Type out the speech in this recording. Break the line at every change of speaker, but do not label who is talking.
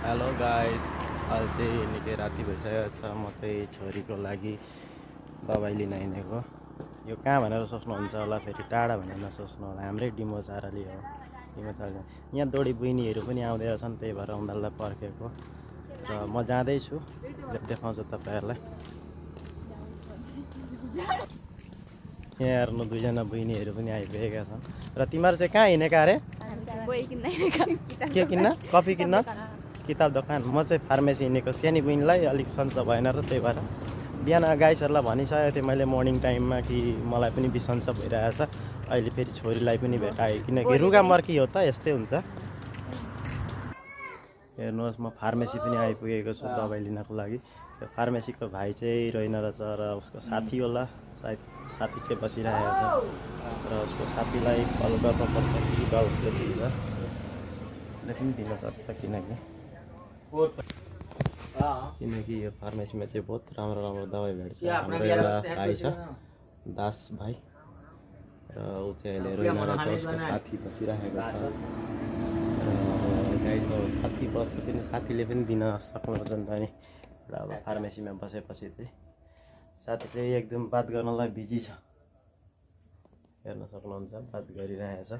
Hello guys, आज चाहिँ निकै राति भइसकेको छ। म चाहिँ छोरीको लागि दबाई लिन हिँडेको। यो कहाँ भनेर सोच्नुहुन्छ होला, फेरि टाढा भनेर नसोच्नु होला, हाम्रै डिमोचाराली हो। डिमोचारा यहाँ दोडी बहिनीहरू पनि आउँदै छन्, त्यही भएर उनीहरूलाई पर्खेको र म जाँदैछु, देखाउँछु तपाईँहरूलाई। यहाँ हेर्नु दुईजना बहिनीहरू पनि आइपुगेका छन्। र तिमीहरू चाहिँ कहाँ हिँडेका अरे? के किन्न? कफी किन्न? किताब दोकान। म चाहिँ फार्मेसी हिँडेको। सानी बहिनीलाई अलिक सन्चो भएन र त्यही भएर बिहान गाइसहरूलाई भनिसकेको थिएँ मैले मर्निङ टाइममा कि मलाई पनि बिसन्चो भइरहेछ। अहिले फेरि छोरीलाई पनि भेटाएँ, किनकि रुगामर्की हो त, यस्तै हुन्छ। हेर्नुहोस्, म फार्मेसी पनि आइपुगेको छु दबाई लिनको लागि। त्यो फार्मेसीको भाइ चाहिँ रहेन रहेछ र उसको साथी होला, सायद साथी चाहिँ बसिरहेको छ र उसको साथीलाई कल गर्नुपर्छ कि बा उसले दिन्छ, उसले पनि दिन सक्छ। किनकि यो फार्मेसीमा चाहिँ बहुत राम्रो राम्रो दबाई भेट्छ। हाम्रो एउटा भाइ छ, दास भाइ, र ऊ चाहिँ अहिले रोइना रहेछ, उसको साथी बसिरहेको छ। गाईको साथी बस्दा पनि साथीले पनि दिन सक्नुपर्छ नि त नि। र अब फार्मेसीमा बसेपछि चाहिँ साथी चाहिँ एकदम बात गर्नलाई बिजी छ, हेर्न सक्नुहुन्छ, बात गरिरहेछ।